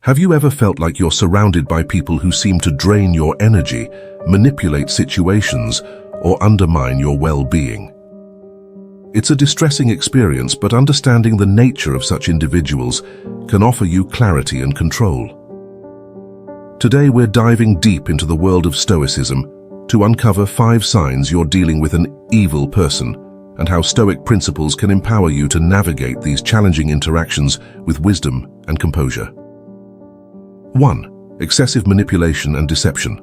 Have you ever felt like you're surrounded by people who seem to drain your energy, manipulate situations, or undermine your well-being? It's a distressing experience, but understanding the nature of such individuals can offer you clarity and control. Today we're diving deep into the world of Stoicism to uncover 5 signs you're dealing with an evil person and how Stoic principles can empower you to navigate these challenging interactions with wisdom and composure. 1. Excessive manipulation and deception.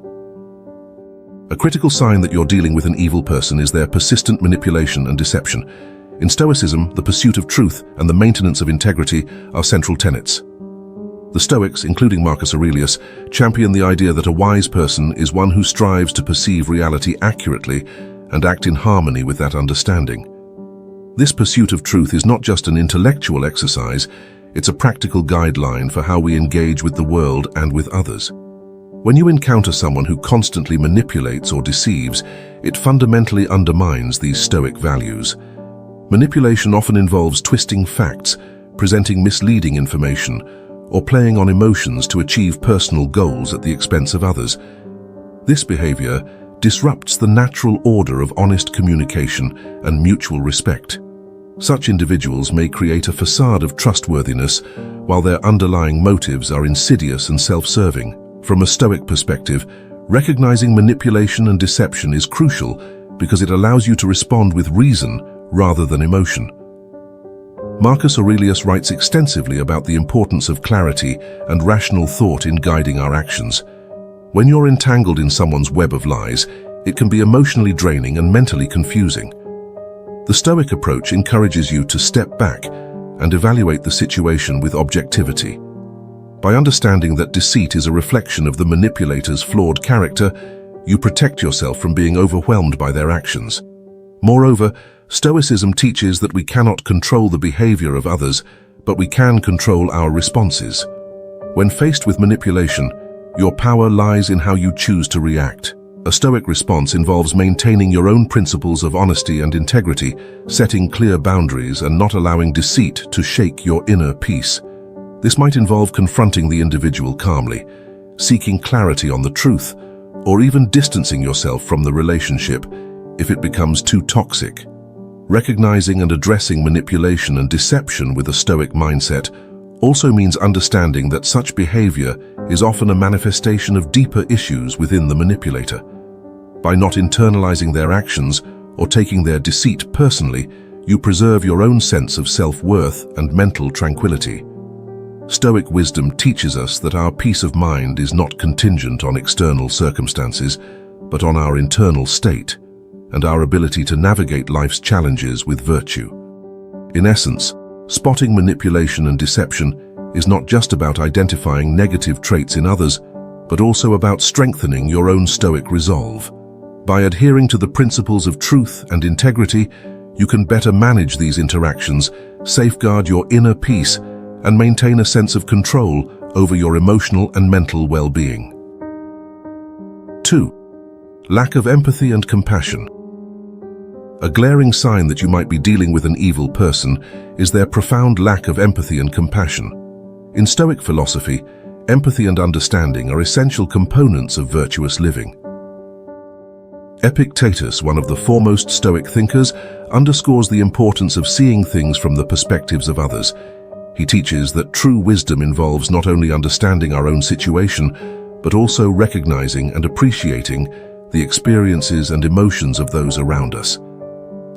A critical sign that you're dealing with an evil person is their persistent manipulation and deception. In Stoicism, the pursuit of truth and the maintenance of integrity are central tenets. The Stoics, including Marcus Aurelius, champion the idea that a wise person is one who strives to perceive reality accurately and act in harmony with that understanding. This pursuit of truth is not just an intellectual exercise, it's a practical guideline for how we engage with the world and with others. When you encounter someone who constantly manipulates or deceives, it fundamentally undermines these Stoic values. Manipulation often involves twisting facts, presenting misleading information, or playing on emotions to achieve personal goals at the expense of others. This behavior disrupts the natural order of honest communication and mutual respect. Such individuals may create a facade of trustworthiness while their underlying motives are insidious and self-serving. From a Stoic perspective, recognizing manipulation and deception is crucial because it allows you to respond with reason rather than emotion. Marcus Aurelius writes extensively about the importance of clarity and rational thought in guiding our actions. When you're entangled in someone's web of lies, it can be emotionally draining and mentally confusing. The Stoic approach encourages you to step back and evaluate the situation with objectivity. By understanding that deceit is a reflection of the manipulator's flawed character, you protect yourself from being overwhelmed by their actions. Moreover, Stoicism teaches that we cannot control the behavior of others, but we can control our responses. When faced with manipulation, your power lies in how you choose to react. A Stoic response involves maintaining your own principles of honesty and integrity, setting clear boundaries and not allowing deceit to shake your inner peace. This might involve confronting the individual calmly, seeking clarity on the truth, or even distancing yourself from the relationship if it becomes too toxic. Recognizing and addressing manipulation and deception with a Stoic mindset also means understanding that such behavior is often a manifestation of deeper issues within the manipulator. By not internalizing their actions or taking their deceit personally, you preserve your own sense of self-worth and mental tranquility. Stoic wisdom teaches us that our peace of mind is not contingent on external circumstances, but on our internal state and our ability to navigate life's challenges with virtue. In essence, spotting manipulation and deception is not just about identifying negative traits in others, but also about strengthening your own Stoic resolve. By adhering to the principles of truth and integrity, you can better manage these interactions, safeguard your inner peace, and maintain a sense of control over your emotional and mental well-being. 2. Lack of empathy and compassion. A glaring sign that you might be dealing with an evil person is their profound lack of empathy and compassion. In Stoic philosophy, empathy and understanding are essential components of virtuous living. Epictetus, one of the foremost Stoic thinkers, underscores the importance of seeing things from the perspectives of others. He teaches that true wisdom involves not only understanding our own situation, but also recognizing and appreciating the experiences and emotions of those around us.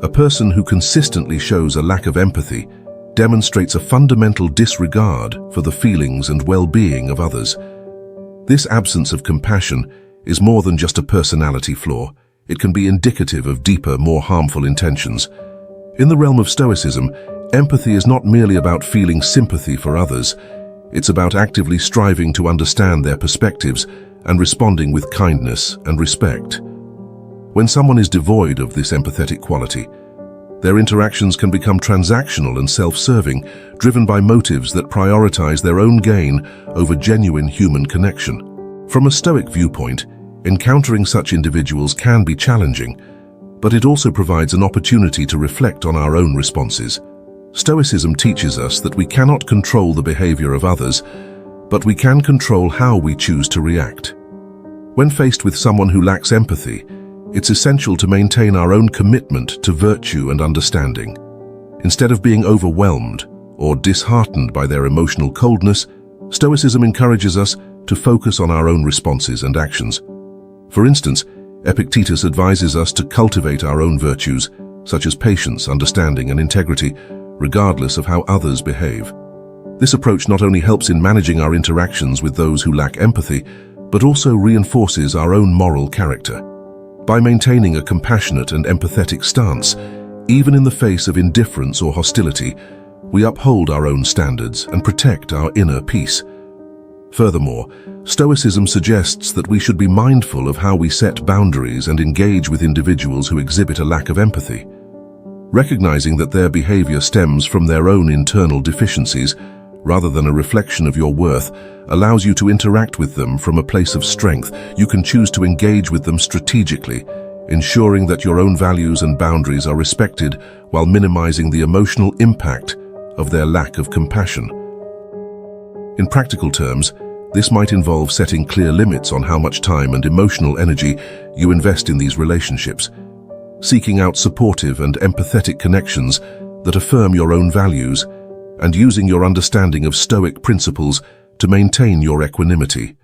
A person who consistently shows a lack of empathy demonstrates a fundamental disregard for the feelings and well-being of others. This absence of compassion is more than just a personality flaw. It can be indicative of deeper, more harmful intentions. In the realm of Stoicism, empathy is not merely about feeling sympathy for others. It's about actively striving to understand their perspectives and responding with kindness and respect. When someone is devoid of this empathetic quality, their interactions can become transactional and self-serving, driven by motives that prioritize their own gain over genuine human connection. From a Stoic viewpoint, encountering such individuals can be challenging, but it also provides an opportunity to reflect on our own responses. Stoicism teaches us that we cannot control the behavior of others, but we can control how we choose to react. When faced with someone who lacks empathy, it's essential to maintain our own commitment to virtue and understanding. Instead of being overwhelmed or disheartened by their emotional coldness, Stoicism encourages us to focus on our own responses and actions. For instance, Epictetus advises us to cultivate our own virtues, such as patience, understanding, and integrity, regardless of how others behave. This approach not only helps in managing our interactions with those who lack empathy, but also reinforces our own moral character. By maintaining a compassionate and empathetic stance, even in the face of indifference or hostility, we uphold our own standards and protect our inner peace. Furthermore, Stoicism suggests that we should be mindful of how we set boundaries and engage with individuals who exhibit a lack of empathy. Recognizing that their behavior stems from their own internal deficiencies, rather than a reflection of your worth, allows you to interact with them from a place of strength. You can choose to engage with them strategically, ensuring that your own values and boundaries are respected while minimizing the emotional impact of their lack of compassion. In practical terms, this might involve setting clear limits on how much time and emotional energy you invest in these relationships, seeking out supportive and empathetic connections that affirm your own values, and using your understanding of Stoic principles to maintain your equanimity.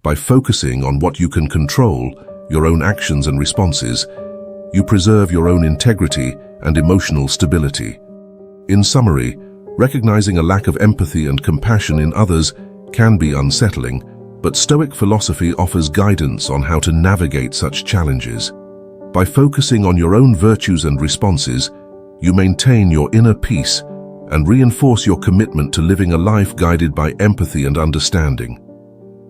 By focusing on what you can control, your own actions and responses, you preserve your own integrity and emotional stability. In summary, recognizing a lack of empathy and compassion in others can be unsettling, but Stoic philosophy offers guidance on how to navigate such challenges. By focusing on your own virtues and responses, you maintain your inner peace and reinforce your commitment to living a life guided by empathy and understanding.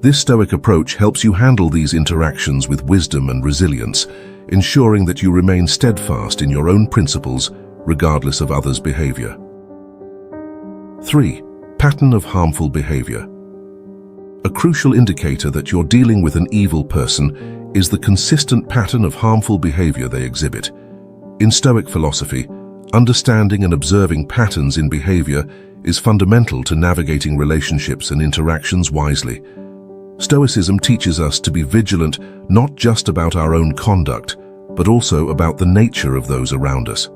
This Stoic approach helps you handle these interactions with wisdom and resilience, ensuring that you remain steadfast in your own principles, regardless of others' behavior. 3. Pattern of harmful behavior. A crucial indicator that you're dealing with an evil person is the consistent pattern of harmful behavior they exhibit. In Stoic philosophy, understanding and observing patterns in behavior is fundamental to navigating relationships and interactions wisely. Stoicism teaches us to be vigilant not just about our own conduct, but also about the nature of those around us.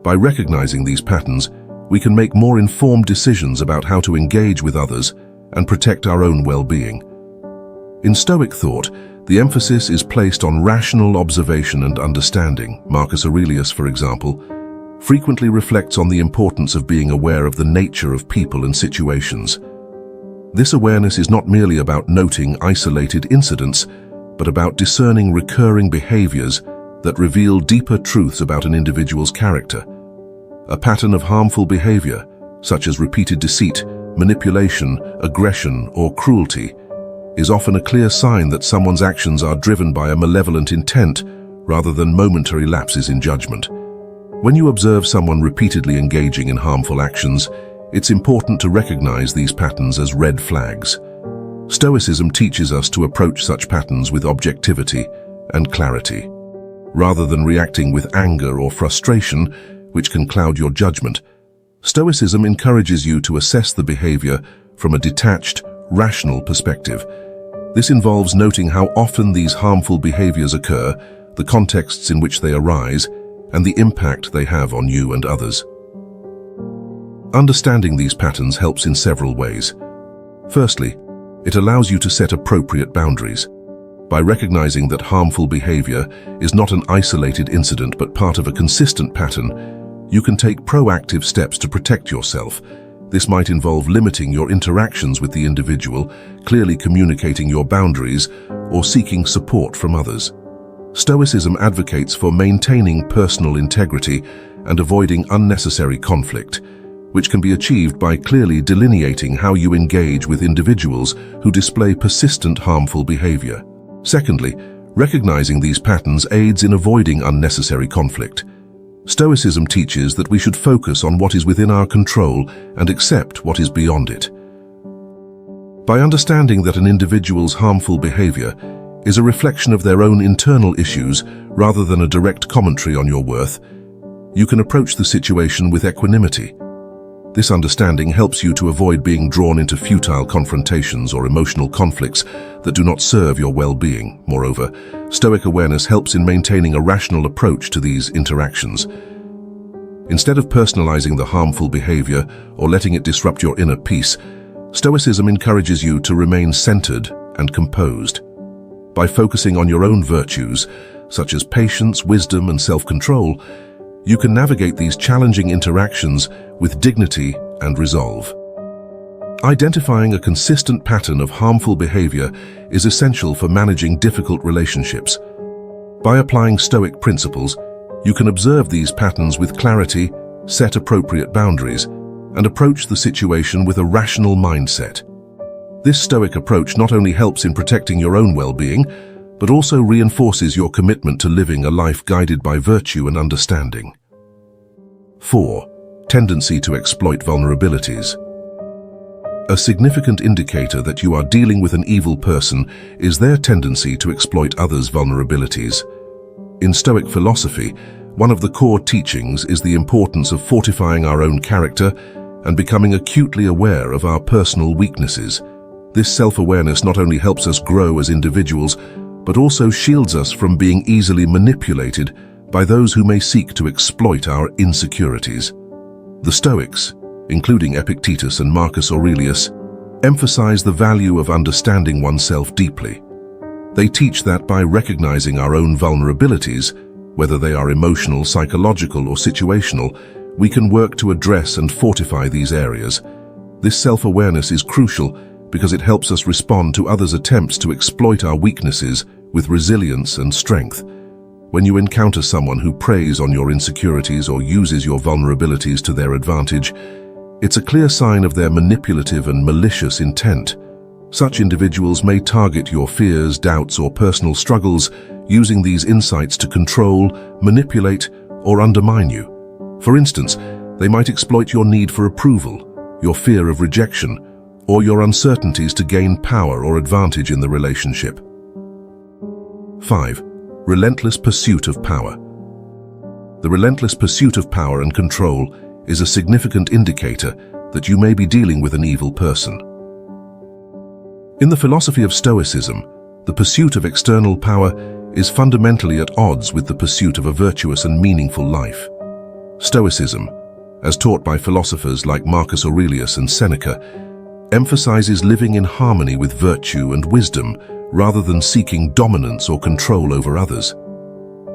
By recognizing these patterns, we can make more informed decisions about how to engage with others and protect our own well-being. In Stoic thought, the emphasis is placed on rational observation and understanding. Marcus Aurelius, for example, frequently reflects on the importance of being aware of the nature of people and situations. This awareness is not merely about noting isolated incidents, but about discerning recurring behaviors that reveal deeper truths about an individual's character. A pattern of harmful behavior, such as repeated deceit, manipulation, aggression, or cruelty, is often a clear sign that someone's actions are driven by a malevolent intent rather than momentary lapses in judgment. When you observe someone repeatedly engaging in harmful actions, it's important to recognize these patterns as red flags. Stoicism teaches us to approach such patterns with objectivity and clarity. Rather than reacting with anger or frustration, which can cloud your judgment, Stoicism encourages you to assess the behavior from a detached, rational perspective. This involves noting how often these harmful behaviors occur, the contexts in which they arise, and the impact they have on you and others. Understanding these patterns helps in several ways. Firstly, it allows you to set appropriate boundaries. By recognizing that harmful behavior is not an isolated incident but part of a consistent pattern, you can take proactive steps to protect yourself. This might involve limiting your interactions with the individual, clearly communicating your boundaries, or seeking support from others. Stoicism advocates for maintaining personal integrity and avoiding unnecessary conflict, which can be achieved by clearly delineating how you engage with individuals who display persistent harmful behavior. Secondly, recognizing these patterns aids in avoiding unnecessary conflict. Stoicism teaches that we should focus on what is within our control and accept what is beyond it. By understanding that an individual's harmful behavior is a reflection of their own internal issues rather than a direct commentary on your worth, you can approach the situation with equanimity. This understanding helps you to avoid being drawn into futile confrontations or emotional conflicts that do not serve your well-being. Moreover, Stoic awareness helps in maintaining a rational approach to these interactions. Instead of personalizing the harmful behavior or letting it disrupt your inner peace, Stoicism encourages you to remain centered and composed. By focusing on your own virtues, such as patience, wisdom, and self-control, you can navigate these challenging interactions with dignity and resolve. Identifying a consistent pattern of harmful behavior is essential for managing difficult relationships. By applying Stoic principles, you can observe these patterns with clarity, set appropriate boundaries, and approach the situation with a rational mindset. This Stoic approach not only helps in protecting your own well-being, but also reinforces your commitment to living a life guided by virtue and understanding. 4. Tendency to exploit vulnerabilities. A significant indicator that you are dealing with an evil person is their tendency to exploit others' vulnerabilities. In Stoic philosophy, one of the core teachings is the importance of fortifying our own character and becoming acutely aware of our personal weaknesses. This self-awareness not only helps us grow as individuals, but also shields us from being easily manipulated by those who may seek to exploit our insecurities. The Stoics, including Epictetus and Marcus Aurelius, emphasize the value of understanding oneself deeply. They teach that by recognizing our own vulnerabilities, whether they are emotional, psychological, or situational, we can work to address and fortify these areas. This self-awareness is crucial because it helps us respond to others' attempts to exploit our weaknesses with resilience and strength. When you encounter someone who preys on your insecurities or uses your vulnerabilities to their advantage, it's a clear sign of their manipulative and malicious intent. Such individuals may target your fears, doubts, or personal struggles, using these insights to control, manipulate, or undermine you. For instance, they might exploit your need for approval, your fear of rejection, or your uncertainties to gain power or advantage in the relationship. 5. Relentless pursuit of power. The relentless pursuit of power and control is a significant indicator that you may be dealing with an evil person. In the philosophy of Stoicism, the pursuit of external power is fundamentally at odds with the pursuit of a virtuous and meaningful life. Stoicism, as taught by philosophers like Marcus Aurelius and Seneca, emphasizes living in harmony with virtue and wisdom rather than seeking dominance or control over others.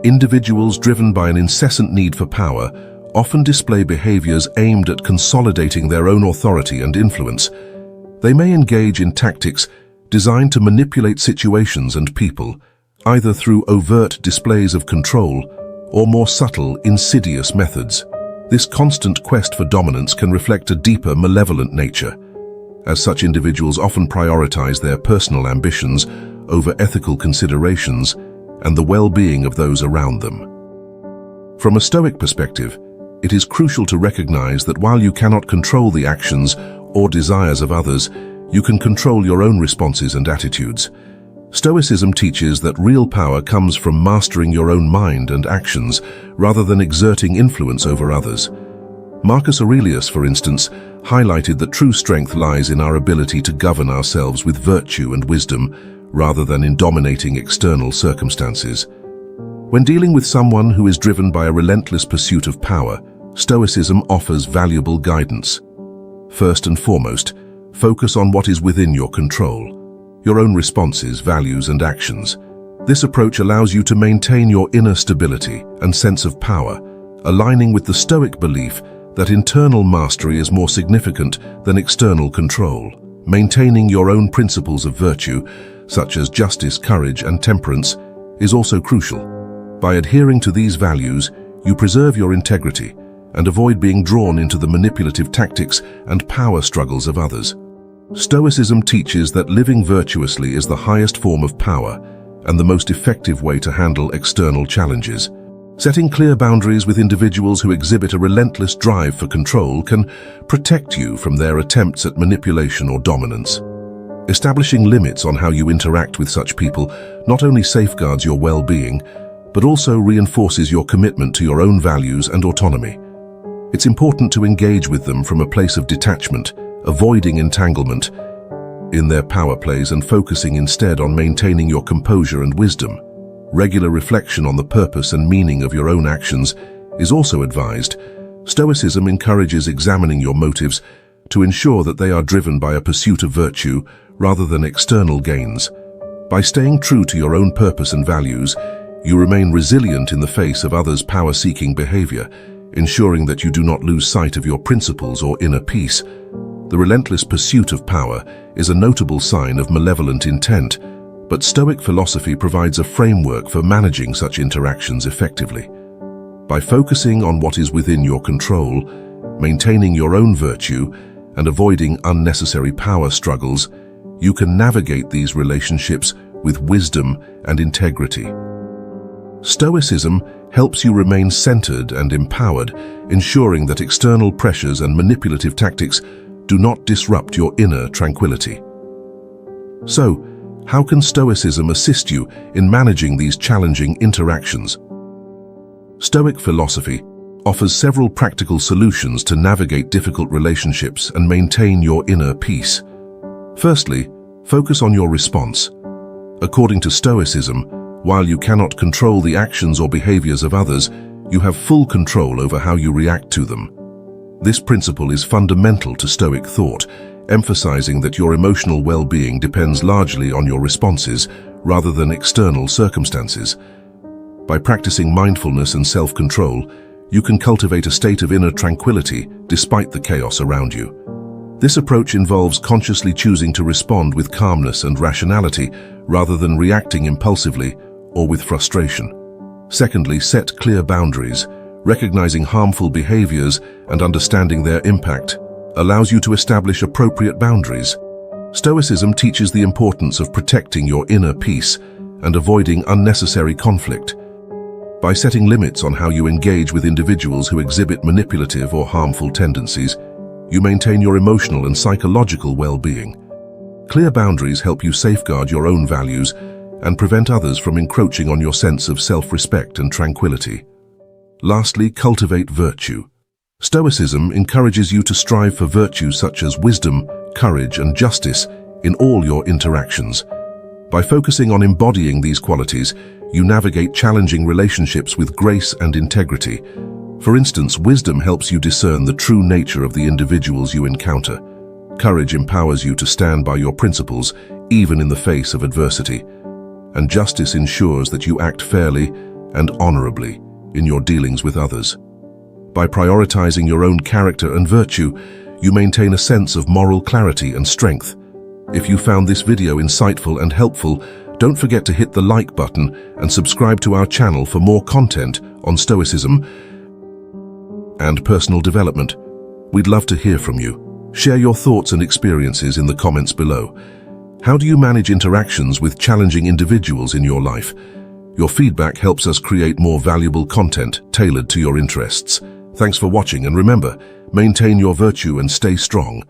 Individuals driven by an incessant need for power often display behaviors aimed at consolidating their own authority and influence. They may engage in tactics designed to manipulate situations and people, either through overt displays of control or more subtle, insidious methods. This constant quest for dominance can reflect a deeper, malevolent nature, as such individuals often prioritize their personal ambitions over ethical considerations and the well-being of those around them. From a Stoic perspective, it is crucial to recognize that while you cannot control the actions or desires of others, you can control your own responses and attitudes. Stoicism teaches that real power comes from mastering your own mind and actions rather than exerting influence over others. Marcus Aurelius, for instance, highlighted that true strength lies in our ability to govern ourselves with virtue and wisdom rather than in dominating external circumstances. When dealing with someone who is driven by a relentless pursuit of power, Stoicism offers valuable guidance. First and foremost, focus on what is within your control, your own responses, values, and actions. This approach allows you to maintain your inner stability and sense of power, aligning with the Stoic belief that internal mastery is more significant than external control. Maintaining your own principles of virtue, such as justice, courage, and temperance, is also crucial. By adhering to these values, you preserve your integrity and avoid being drawn into the manipulative tactics and power struggles of others. Stoicism teaches that living virtuously is the highest form of power and the most effective way to handle external challenges. Setting clear boundaries with individuals who exhibit a relentless drive for control can protect you from their attempts at manipulation or dominance. Establishing limits on how you interact with such people not only safeguards your well-being, but also reinforces your commitment to your own values and autonomy. It's important to engage with them from a place of detachment, avoiding entanglement in their power plays and focusing instead on maintaining your composure and wisdom. Regular reflection on the purpose and meaning of your own actions is also advised. Stoicism encourages examining your motives to ensure that they are driven by a pursuit of virtue rather than external gains. By staying true to your own purpose and values, you remain resilient in the face of others' power-seeking behavior, ensuring that you do not lose sight of your principles or inner peace. The relentless pursuit of power is a notable sign of malevolent intent, but Stoic philosophy provides a framework for managing such interactions effectively. By focusing on what is within your control, maintaining your own virtue, and avoiding unnecessary power struggles, you can navigate these relationships with wisdom and integrity. Stoicism helps you remain centered and empowered, ensuring that external pressures and manipulative tactics do not disrupt your inner tranquility. So, how can Stoicism assist you in managing these challenging interactions? Stoic philosophy offers several practical solutions to navigate difficult relationships and maintain your inner peace. Firstly, focus on your response. According to Stoicism, while you cannot control the actions or behaviors of others, you have full control over how you react to them. This principle is fundamental to Stoic thought, emphasizing that your emotional well-being depends largely on your responses rather than external circumstances. By practicing mindfulness and self-control, you can cultivate a state of inner tranquility despite the chaos around you. This approach involves consciously choosing to respond with calmness and rationality rather than reacting impulsively or with frustration. Secondly, set clear boundaries. Recognizing harmful behaviors and understanding their impact allows you to establish appropriate boundaries. Stoicism teaches the importance of protecting your inner peace and avoiding unnecessary conflict. By setting limits on how you engage with individuals who exhibit manipulative or harmful tendencies, you maintain your emotional and psychological well-being. Clear boundaries help you safeguard your own values and prevent others from encroaching on your sense of self-respect and tranquility. Lastly, cultivate virtue. Stoicism encourages you to strive for virtues such as wisdom, courage, and justice in all your interactions. By focusing on embodying these qualities, you navigate challenging relationships with grace and integrity. For instance, wisdom helps you discern the true nature of the individuals you encounter. Courage empowers you to stand by your principles, even in the face of adversity. And justice ensures that you act fairly and honorably in your dealings with others. By prioritizing your own character and virtue, you maintain a sense of moral clarity and strength. If you found this video insightful and helpful, don't forget to hit the like button and subscribe to our channel for more content on Stoicism and personal development. We'd love to hear from you. Share your thoughts and experiences in the comments below. How do you manage interactions with challenging individuals in your life? Your feedback helps us create more valuable content tailored to your interests. Thanks for watching, and remember, maintain your virtue and stay strong.